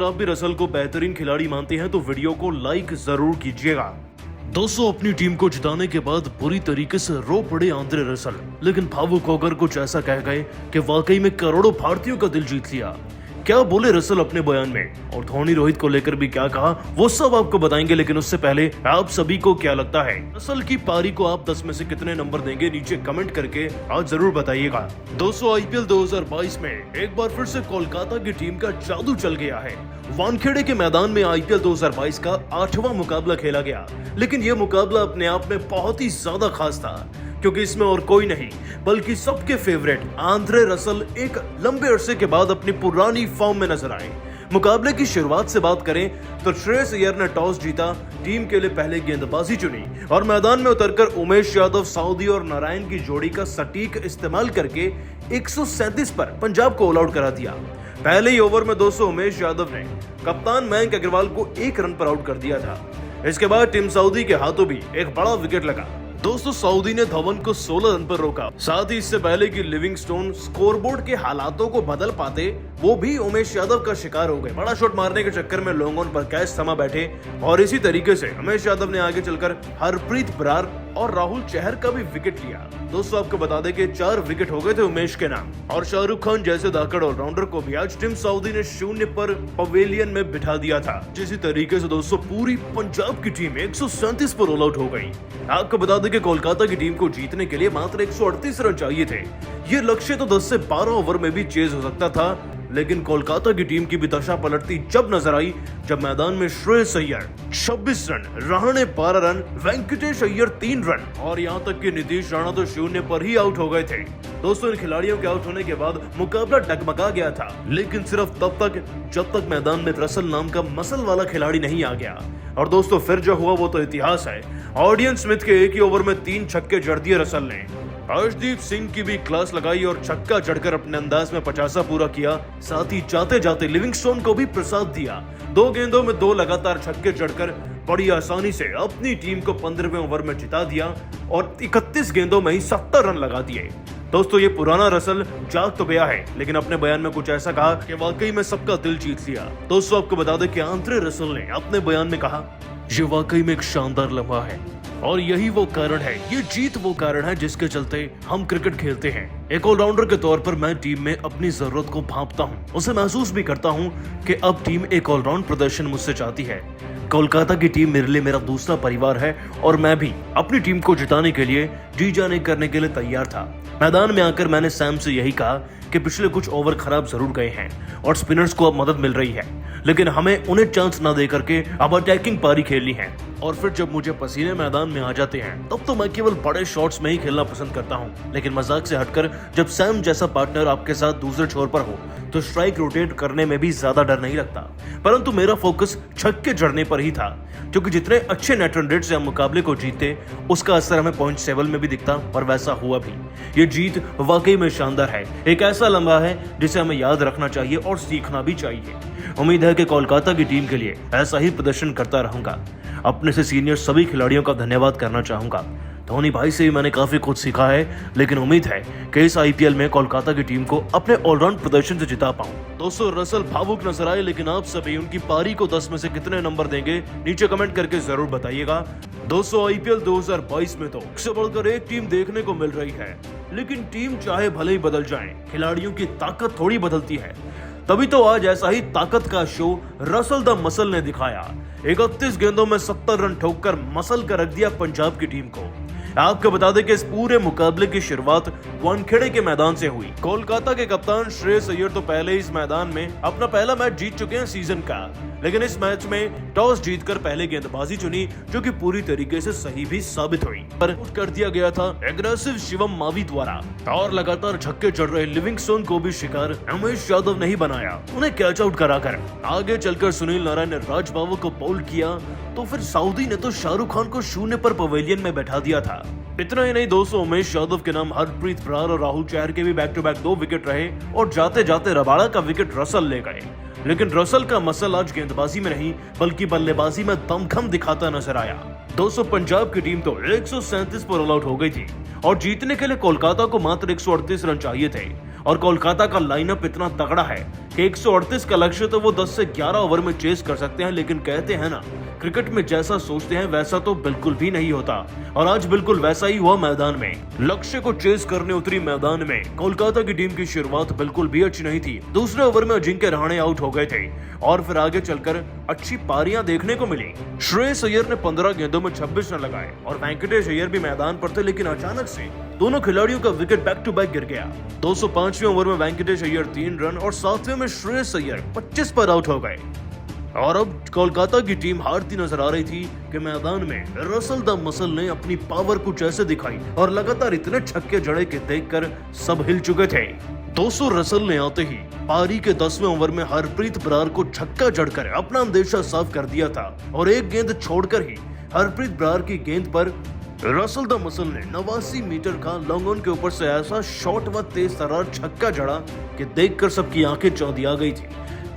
आप भी रसल को बेहतरीन खिलाड़ी मानते हैं तो वीडियो को लाइक जरूर कीजिएगा। दोस्तों, अपनी टीम को जिताने के बाद पूरी तरीके से रो पड़े आंद्रे रसल, लेकिन भावुक होकर कुछ ऐसा कह गए कि वाकई में करोड़ों भारतीयों का दिल जीत लिया। क्या बोले रसल अपने बयान में, और धोनी रोहित को लेकर भी क्या कहा, वो सब आपको बताएंगे। लेकिन उससे पहले आप सभी को क्या लगता है, रसल की पारी को आप 10 में से कितने नंबर देंगे, नीचे कमेंट करके आज जरूर बताइएगा। दोस्तों, आईपीएल 2022 में एक बार फिर से कोलकाता की टीम का जादू चल गया है। वानखेड़े के मैदान में आईपीएल 2022 का 8वां मुकाबला खेला गया, लेकिन यह मुकाबला अपने आप में बहुत ही ज्यादा खास था, क्योंकि इसमें और कोई नहीं बल्कि सबके फेवरेट आंद्रे रसल एक लंबे अरसे के बाद अपनी पुरानी फॉर्म में नजर आए। मुकाबले की शुरुआत से बात करें तो श्रेयस अय्यर ने टॉस जीता, टीम के लिए पहले गेंदबाजी चुनी और मैदान में उतरकर उमेश यादव, साउदी और नारायण की जोड़ी का सटीक इस्तेमाल करके 137 पर पंजाब को ऑल आउट करा दिया। पहले ही ओवर में 200 उमेश यादव ने कप्तान मयंक अग्रवाल को 1 रन पर आउट कर दिया था। इसके बाद टीम सऊदी के हाथों भी एक बड़ा विकेट लगा। दोस्तों, सऊदी ने धवन को 16 रन पर रोका। साथ ही इससे पहले कि लिविंगस्टोन स्कोरबोर्ड के हालातों को बदल पाते, वो भी उमेश यादव का शिकार हो गए। बड़ा शॉट मारने के चक्कर में लॉन्ग ऑन पर कैच थमा बैठे और इसी तरीके से उमेश यादव ने आगे चलकर हरप्रीत बरार और राहुल चहर का भी विकेट लिया। दोस्तों, आपको बता दें कि 4 विकेट हो गए थे उमेश के नाम, और शाहरुख खान जैसे धाकड़ ऑलराउंडर को भी आज टीम सऊदी ने 0 पर पवेलियन में बिठा दिया था। जिस तरीके से दोस्तों पूरी पंजाब की टीम 137 पर ऑल आउट हो गई। आपको बता दें कि कोलकाता की टीम को जीतने के लिए मात्र 138 रन चाहिए थे। ये लक्ष्य तो 10 से 12 ओवर में भी चेज हो सकता था, लेकिन कोलकाता की टीम की भी दशा पलटती जब नजर आई, जब मैदान में Shreyas Iyer 26 run, Rahane 12 run, Venkatesh Iyer 3 run और यहां तक कि नीतीश राणा तो 0 पर ही आउट हो गए थे। दोस्तों, इन खिलाड़ियों के आउट होने के बाद मुकाबला डगमगा गया था, लेकिन सिर्फ तब तक जब तक मैदान में रसल नाम का मसल वाला खिलाड़ी नहीं आ गया। और दोस्तों, फिर जो हुआ वो तो इतिहास है। ऑडियन स्मिथ के एक ही ओवर में 3 छक्के जड़ दिए रसल ने। अर्शदीप सिंह की भी क्लास लगाई और छक्का जड़कर अपने अंदाज में 50 पूरा किया। साथ ही जाते जाते लिविंगस्टोन को भी प्रसाद दिया। 2 गेंदों में 2 लगातार छक्के जड़कर बड़ी आसानी से अपनी टीम को 15वें ओवर में जिता दिया और 31 गेंदों में ही 70 रन लगा दिए। दोस्तों, ये पुराना रसल जाग तो गया है, लेकिन अपने बयान में कुछ ऐसा कहा कि वाकई में सबका दिल जीत लिया। दोस्तों, आपको बता दें कि आंद्रे रसल ने अपने बयान में कहा, ये वाकई में एक शानदार लम्हा है और यही वो कारण है, ये जीत वो कारण है जिसके चलते हम क्रिकेट खेलते हैं। एक ऑलराउंडर के तौर पर मैं टीम में अपनी जरूरत को भांपता हूँ, उसे महसूस भी करता हूँ कि अब टीम एक ऑलराउंड प्रदर्शन मुझसे चाहती है। कोलकाता की टीम मेरे लिए मेरा दूसरा परिवार है और मैं भी अपनी टीम को जिताने के लिए जी जाने करने के लिए तैयार था। मैदान में आकर मैंने सैम से यही कहा कि पिछले कुछ ओवर खराब जरूर गए हैं और स्पिनर्स को अब मदद मिल रही है, लेकिन हमें उन्हें चांस ना देकर के अब अटैकिंग पारी खेलनी है। और फिर जब मुझे पसीने मैदान में आ जाते हैं तब तो मैं केवल बड़े शॉट्स में ही खेलना पसंद करता हूं। लेकिन मजाक से हटकर जब सैम जैसा पार्टनर आपके साथ दूसरे छोर पर हो तो स्ट्राइक रोटेट करने में भी ज्यादा डर नहीं लगता। परंतु मेरा फोकस छक्के जड़ने पर ही था, क्योंकि जितने अच्छे नेट रन रेट से हम मुकाबले को जीते उसका असर हमें पॉइंट टेबल में भी दिखता और वैसा हुआ भी। ये जीत वाकई में शानदार है, एक ऐसा लम्हा है जिसे हमें याद रखना चाहिए और सीखना भी चाहिए। उम्मीद है कि कोलकाता की टीम के लिए ऐसा ही प्रदर्शन करता रहूंगा। अपने से सीनियर सभी खिलाड़ियों का धन्यवाद करना चाहूंगा। धोनी भाई से भी मैंने काफी कुछ सीखा है, लेकिन उम्मीद है कि इस आईपीएल में कोलकाता की टीम को अपने ऑलराउंड प्रदर्शन से जिता पाऊं। दोस्तों, रसल भावुक नजर आए, लेकिन आप सभी उनकी पारी को 10 में से कितने नंबर देंगे, नीचे कमेंट करके जरूर बताइएगा। दोस्तों, आईपीएल 2022 में तो एक से बढ़कर एक टीम देखने को मिल रही है, लेकिन टीम चाहे भले ही बदल जाए, खिलाड़ियों की ताकत थोड़ी बदलती है। तभी तो आज ऐसा ही ताकत का शो रसल द मसल ने दिखाया। 31 गेंदों में 70 रन ठोककर मसल का रख दिया पंजाब की टीम को। आपको बता दें कि इस पूरे मुकाबले की शुरुआत वानखेड़े के मैदान से हुई। कोलकाता के कप्तान श्रेयस अय्यर तो पहले ही इस मैदान में अपना पहला मैच जीत चुके हैं सीजन का, लेकिन इस मैच में टॉस जीतकर पहले गेंदबाजी चुनी, जो कि पूरी तरीके से सही भी साबित हुई। पर आउट कर दिया गया था एग्रेसिव शिवम मावी द्वारा और लगातार छक्के चढ़ रहे लिविंगस्टोन को भी शिकार उमेश यादव नहीं बनाया, उन्हें कैच आउट कराकर। आगे चलकर सुनील नारायण ने राज बाबू को बाउल किया, तो फिर सऊदी ने तो शाहरुख खान को 0 पर पवेलियन में बैठा दिया था। इतना ही नहीं दोस्तों, उमेश यादव के नाम हरप्रीत बरार और राहुल चहर के भी बैक टू बैक 2 विकेट रहे और जाते जाते रबाड़ा का विकेट रसल ले गए। लेकिन रसल का मसल आज गेंदबाजी में नहीं बल्कि बल्लेबाजी में दमखम दिखाता नजर आया। दोस्तों पंजाब की टीम तो 137 पर ऑल आउट हो गई थी और जीतने के लिए कोलकाता को मात्र 138 रन चाहिए थे और कोलकाता का लाइनअप इतना तगड़ा है कि 138 का लक्ष्य तो वो 10 से 11 ओवर में चेस कर सकते हैं, लेकिन कहते हैं ना क्रिकेट में जैसा सोचते हैं वैसा तो बिल्कुल भी नहीं होता और आज बिल्कुल वैसा ही हुआ। मैदान में लक्ष्य को चेस करने उतरी मैदान में कोलकाता की टीम की शुरुआत बिल्कुल भी अच्छी नहीं थी। दूसरे ओवर में अजिंक्य रहाणे आउट हो गए थे और फिर आगे चलकर अच्छी पारियां देखने को मिली। श्रेयस अय्यर ने 15 गेंदों में 26 रन लगाए और वेंकटेश अय्यर भी मैदान पर थे, लेकिन अचानक से दोनों खिलाड़ियों का विकेट बैक टू बैक गिर गया। 205वें ओवर में वेंकटेश अय्यर 3 रन और 7वें में श्रेयस अय्यर 25 पर आउट हो गए और अब कोलकाता की टीम हारती नजर आ रही थी कि मैदान में रसल द मसल ने अपनी पावर कुछ ऐसे दिखाई और लगातार इतने छक्के जड़े कि देखकर सब हिल चुके थे। 200 रसल ने आते ही पारी के 10वें ओवर में हरप्रीत बरार को छक्का जड़कर अपना अंदेशा साफ कर दिया था और एक गेंद छोड़कर ही हरप्रीत बरार की गेंद पर रसल द मसल ने 89 मीटर का लॉन्ग ऑन के ऊपर से ऐसा शॉट व तेज तर्रार छक्का जड़ा कि देखकर सबकी आंखें चौंधिया गई थी।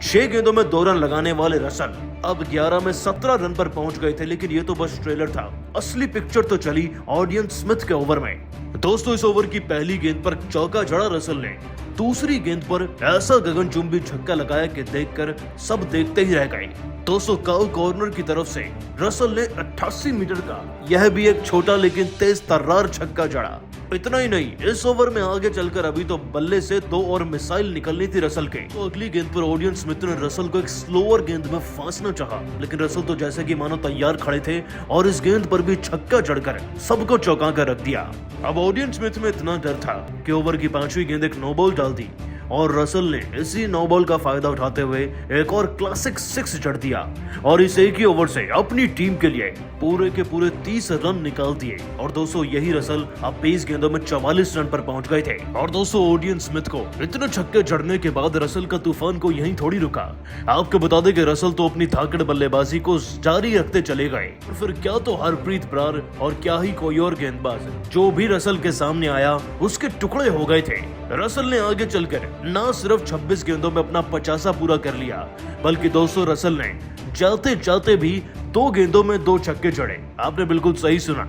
6 गेंदों में 2 रन लगाने वाले रसल अब 11 में 17 रन पर पहुंच गए थे, लेकिन ये तो बस ट्रेलर था। असली पिक्चर तो चली ऑडियन स्मिथ के ओवर में। दोस्तों इस ओवर की पहली गेंद पर चौका जड़ा रसल ने, दूसरी गेंद पर ऐसा गगनचुंबी छक्का लगाया कि देखकर सब देखते ही रह गए। 200 काउ कॉर्नर की तरफ से रसल ने 88 मीटर का यह भी एक छोटा लेकिन तेज तर्रार छक्का जड़ा। इतना ही नहीं, इस ओवर में आगे चलकर अभी तो बल्ले से 2 और मिसाइल निकलनी थी रसल के। तो अगली गेंद पर ऑडियन स्मिथ ने रसल को एक स्लोअर गेंद में फांसना चाहा, लेकिन रसल तो जैसे कि मानो तैयार खड़े थे और इस गेंद पर भी छक्का जड़कर सबको चौंका कर रख दिया। अब ऑडियन स्मिथ में इतना डर था कि ओवर की 5वीं गेंद एक नो बॉल डाल दी और रसल ने इसी नो बॉल का फायदा उठाते हुए एक और क्लासिक 6 जड़ दिया और इस एक ही ओवर से अपनी टीम के लिए पूरे के पूरे 30 रन निकाल दिए। और दोस्तों यही रसल अब 20 गेंदों में 44 रन पर पहुंच गए थे। और दोस्तों ऑडियन स्मिथ को इतने छक्के जड़ने के बाद रसल का तूफान को यहीं थोड़ी रुका। आपको बता दें कि रसल तो अपनी धाकड़ बल्लेबाजी को जारी रखते चले गए। फिर क्या तो हरप्रीत बरार और क्या ही कोई और गेंदबाज जो भी रसल के सामने आया उसके टुकड़े हो गए थे। रसल ने आगे चलकर न सिर्फ 26 गेंदों में अपना 50 पूरा कर लिया, बल्कि दोस्तों रसल ने जाते जाते भी 2 गेंदों में 2 छक्के जड़े। आपने बिल्कुल सही सुना।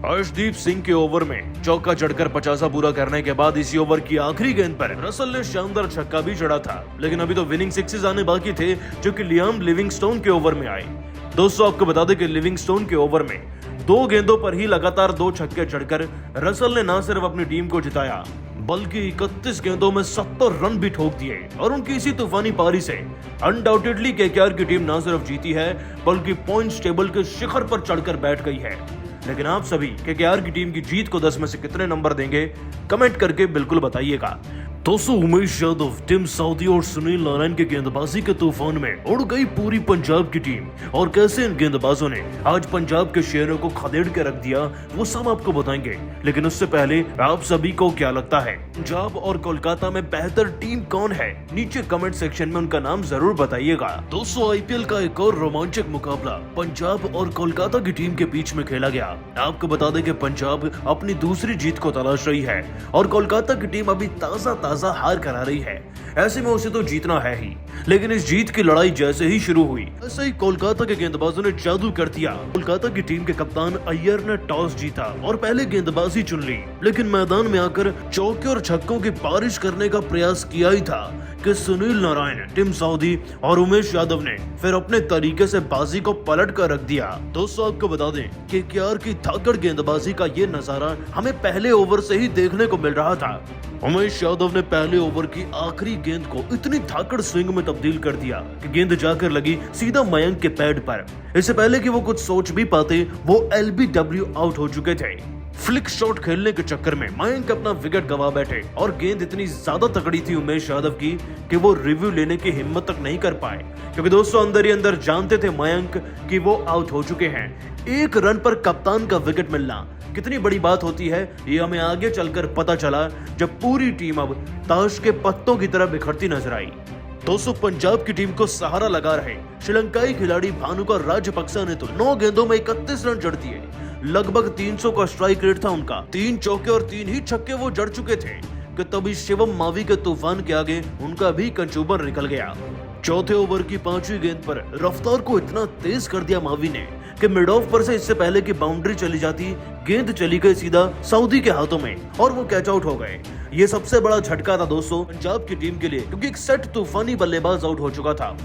अर्शदीप सिंह के ओवर में चौका जड़कर 50 पूरा करने के बाद इसी ओवर की आखिरी गेंद पर रसल ने शानदार छक्का भी जड़ा था, लेकिन अभी तो विनिंग 6 आने बाकी थे जो कि लियाम लिविंगस्टोन के ओवर में आए। दोस्तों आपको बता दें कि लिविंगस्टोन के ओवर में 2 गेंदों पर ही लगातार 2 छक्के जड़कर रसल ने न सिर्फ अपनी टीम को जिताया बल्कि 31 गेंदों में 70 रन भी ठोक दिए और उनकी इसी तूफानी पारी से अनडाउटेडली केकेआर की टीम न सिर्फ जीती है बल्कि पॉइंट्स टेबल के शिखर पर चढ़कर बैठ गई है। लेकिन आप सभी केकेआर की टीम की जीत को 10 में से कितने नंबर देंगे कमेंट करके बिल्कुल बताइएगा। दोस्तों उमेश यादव, टिम साउदी और सुनील नारायण के गेंदबाजी के तूफान में उड़ गई पूरी पंजाब की टीम और कैसे इन गेंदबाजों ने आज पंजाब के शेरों को खदेड़ के रख दिया वो सब आपको बताएंगे। लेकिन उससे पहले आप सभी को क्या लगता है पंजाब और कोलकाता में बेहतर टीम कौन है? नीचे कमेंट सेक्शन में उनका नाम जरूर बताइएगा। दोस्तों आईपीएल का एक और रोमांचक मुकाबला पंजाब और कोलकाता की टीम के बीच में खेला गया। आपको बता दें कि पंजाब अपनी दूसरी जीत को तलाश रही है और कोलकाता की टीम अभी ताजा हार करा रही है। ऐसे में उसे तो जीतना है ही, लेकिन इस जीत की लड़ाई जैसे ही शुरू हुई ऐसे ही कोलकाता के गेंदबाजों ने जादू कर दिया। कोलकाता की टीम के कप्तान अय्यर ने टॉस जीता और पहले गेंदबाजी चुन ली, लेकिन मैदान में आकर चौके और छक्कों की बारिश करने का प्रयास किया ही था कि सुनील नारायण, टिम साउदी और उमेश यादव ने फिर अपने तरीके से बाजी को पलट कर रख दिया। दोस्तों आपको बता दें कि केकेआर की धाकड़ गेंदबाजी का ये नजारा हमें पहले ओवर से ही देखने को मिल रहा था। उमेश यादव ने पहले ओवर की आखिरी गेंद को इतनी धाकड़ स्विंग में तब्दील कर दिया कि गेंद जाकर लगी सीधा मयंक के पैड पर। इससे पहले कि वो कुछ सोच भी पाते वो एलबीडब्ल्यू आउट हो चुके थे। फ्लिक शॉट खेलने के चक्कर में मयंक अपना विकेट गवा बैठे और गेंद इतनी ज्यादा तगड़ी थी उमेश यादव की कि वो रिव्यू लेने की हिम्मत तक नहीं कर पाए, क्योंकि दोस्तों अंदर ही अंदर जानते थे मयंक कि वो आउट हो चुके हैं। 1 रन पर कप्तान का विकेट मिलना कितनी बड़ी बात होती है ये हमें आगे चलकर पता चला जब पूरी टीम अब ताश के पत्तों की तरह बिखरती नजर आई। दोस्तों पंजाब की टीम को सहारा लगा रहे श्रीलंकाई खिलाड़ी भानुका राजपक्सा ने तो 9 गेंदों में 31 रन जड़ दिए। लगभग 300 का स्ट्राइक रेट था उनका। 3 चौके और 3 ही छक्के वो जड़ चुके थे कि तभी शिवम मावी के तूफान के आगे उनका भी कंचूबर निकल गया। चौथे ओवर की 5वीं गेंद पर रफ्तार को इतना तेज कर दिया मावी ने कि मिड ऑफ पर से इससे पहले कि बाउंड्री चली जाती, गेंद चली गई सीधा सऊदी के हाथों में और वो कैच आउट हो गए। ये सबसे बड़ा झटका था दोस्तों पंजाब की टीम के लिए, क्योंकि एक सेट तूफानी बल्लेबाज आउट हो चुका था।